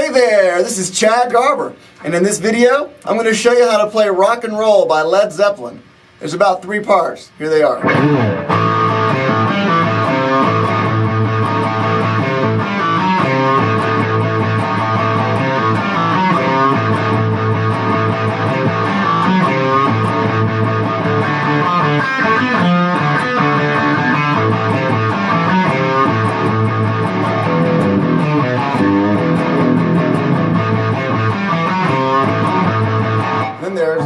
Hey there, this is Chad Garber, and in this video, I'm going to show you how to play Rock and Roll by Led Zeppelin. There's about 3 parts. Here they are. Then there's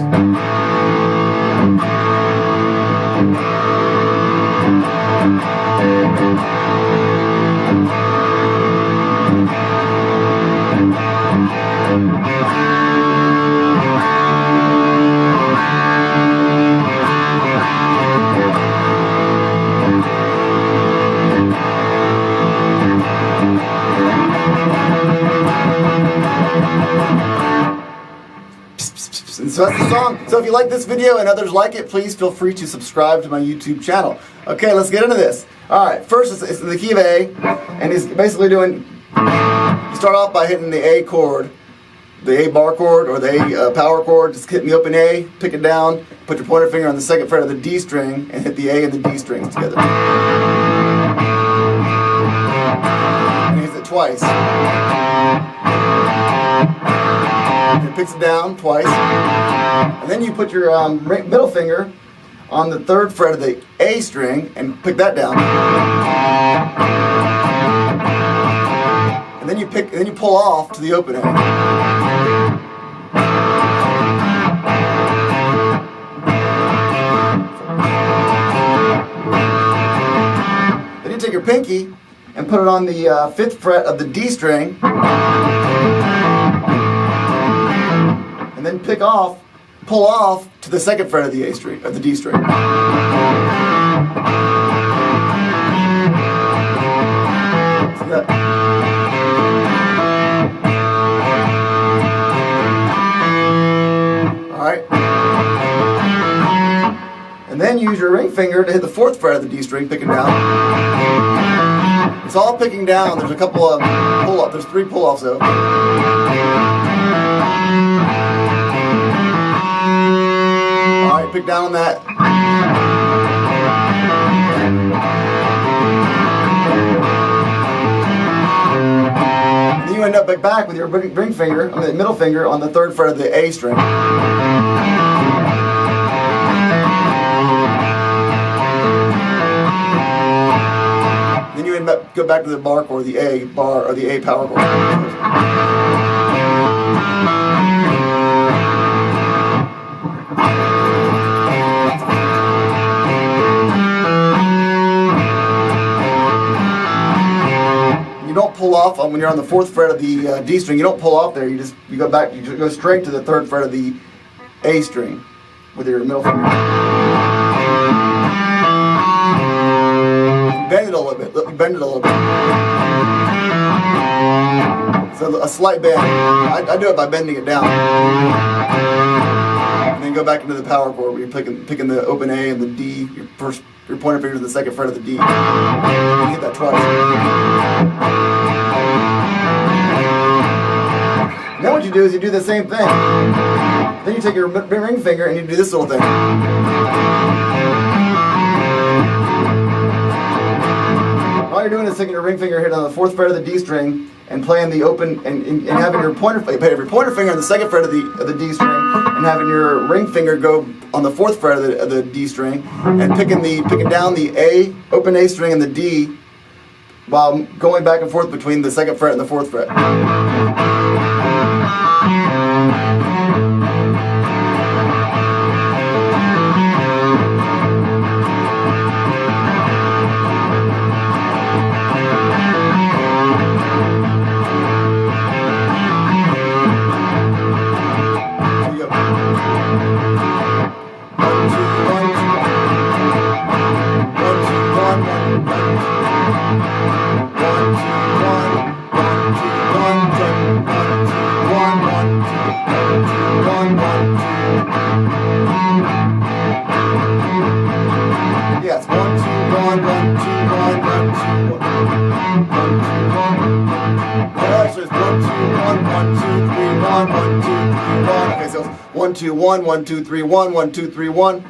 and so that's the song. So if you like this video and others like it, please feel free to subscribe to my YouTube channel. Okay, let's get into this. Alright, first it's in the key of A, and it's basically doing, you start off by hitting the A chord, the A bar chord or the A power chord, just hitting the open A, pick it down, put your pointer finger on the 2nd fret of the D string, and hit the A and the D strings together. And hit it twice. It picks it down twice, and then you put your middle finger on the 3rd fret of the A string and pick that down. And then you pull off to the open A. Then you take your pinky and put it on the 5th fret of the D string. And then pull off to the 2nd fret of the A string, of the D string. See that? All right. And then use your ring finger to hit the 4th fret of the D string, picking down. It's all picking down. There's a couple of pull-ups. There's 3 pull-offs though. Pick down on that. And then you end up back with your ring finger, I mean middle finger, on the 3rd fret of the A string. Then you end up go back to the bar chord, the A bar or the A power chord. Don't pull off when you're on the 4th fret of the D string. You don't pull off there. You go back. You just go straight to the 3rd fret of the A string with your middle finger. Bend it a little bit. Bend it a little bit. So a slight bend. I do it by bending it down. And then go back into the power chord where you're picking the open A and the D. Your pointer finger to the 2nd fret of the D. You hit that twice. Now what you do is you do the same thing. Then you take your ring finger and you do this little thing. All you're doing is taking your ring finger, hit on the 4th fret of the D string, and playing the open and having your pointer finger on the 2nd fret of the D string, and having your ring finger go on the 4th fret of the D string, and picking down the A open A string and the D, while going back and forth between the 2nd fret and the 4th fret. One, two, one, one, one, two, one, one, two, one, two. Okay, so 1 2 1 1 2 3 1 1 2 3 1.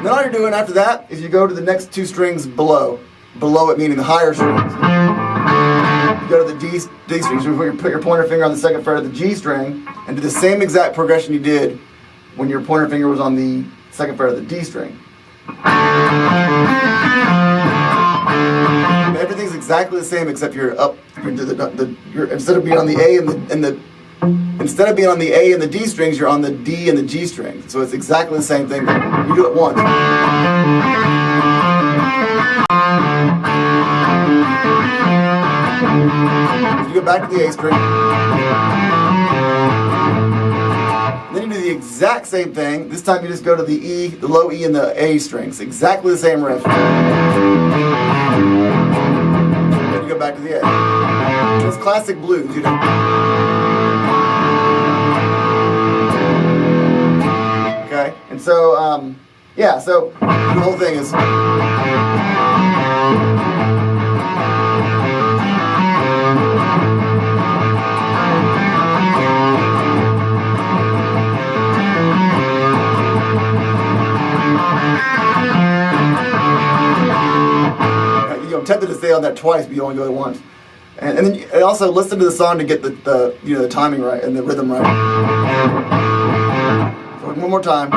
Then all you're doing after that is you go to the next two strings below. Below it meaning the higher strings. You go to the D strings. You put your pointer finger on the second fret of the G string and do the same exact progression you did when your pointer finger was on the second fret of the D string. Everything's exactly the same except you're up. Instead of being on the A instead of being on the A and the D strings, you're on the D and the G strings. So it's exactly the same thing. You do it once. You go back to the A string. Then you do the exact same thing. This time you just go to the E, the low E and the A strings. Exactly the same riff. Then you go back to the A. It's classic blues, you know. Okay, and so, yeah, so the whole thing is. I'm tempted to stay on that twice, but you only go it once. And then you also listen to the song to get the timing right and the rhythm right. So one more time.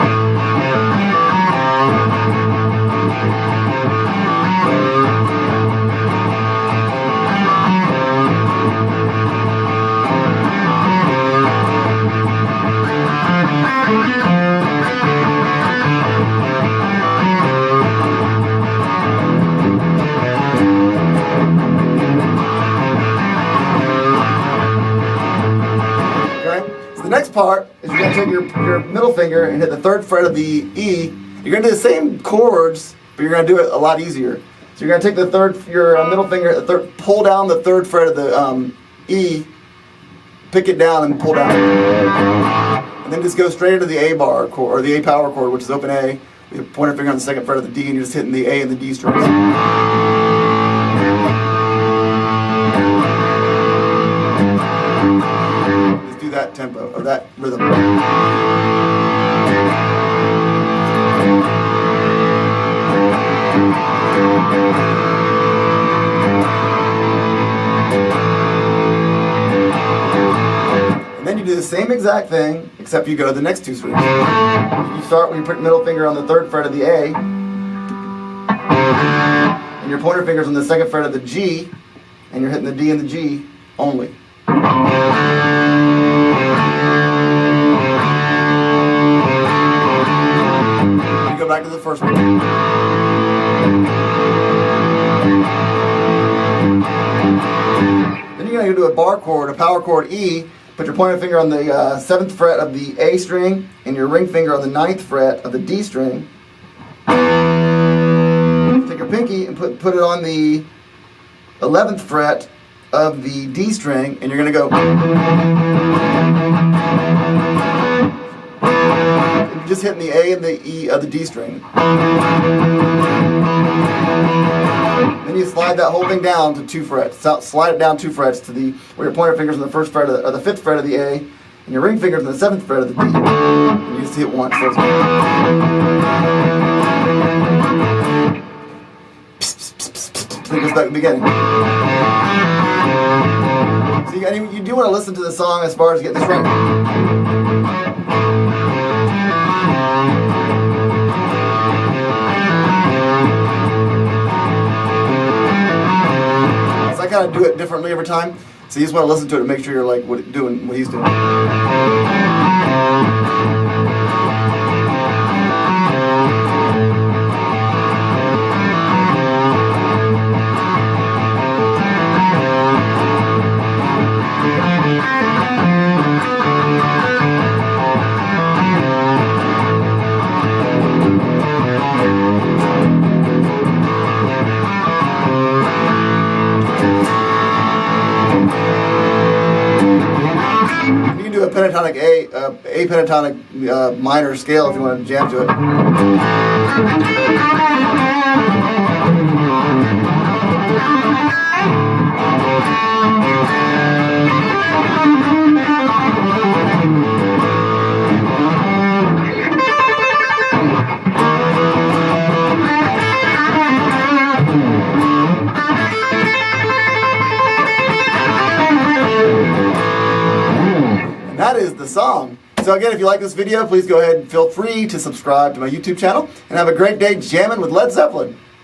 The next part is you're going to take your middle finger and hit the third fret of the E. You're going to do the same chords, but you're going to do it a lot easier. So you're going to take your middle finger, pull down the third fret of the E, pick it down and pull down. And then just go straight into the A bar chord, or the A power chord, which is open A. With your pointer finger on the second fret of the D, and you're just hitting the A and the D strings. That tempo, or that rhythm. And then you do the same exact thing, except you go to the next two strings. You start when you put your middle finger on the third fret of the A, and your pointer finger's on the second fret of the G, and you're hitting the D and the G only. Go back to the first one. Then you're going to do a bar chord, a power chord E. Put your pointer finger on the 7th fret of the A string and your ring finger on the 9th fret of the D string. Take your pinky and put it on the 11th fret of the D string, and you're going to go. You're just hitting the A and the E of the D string. Then you slide that whole thing down to 2 frets. Slide it down 2 frets to where your pointer finger's on the 1st fret or the 5th fret of the A, and your ring finger's on the 7th fret of the D. And you just hit once. So then it goes back to the beginning. So you do want to listen to the song as far as getting this right. I kind of do it differently every time, so you just want to listen to it and make sure you're like doing what he's doing. You can do a pentatonic A pentatonic minor scale if you want to jam to That is the song. So again, if you like this video, please go ahead and feel free to subscribe to my YouTube channel, and have a great day jamming with Led Zeppelin.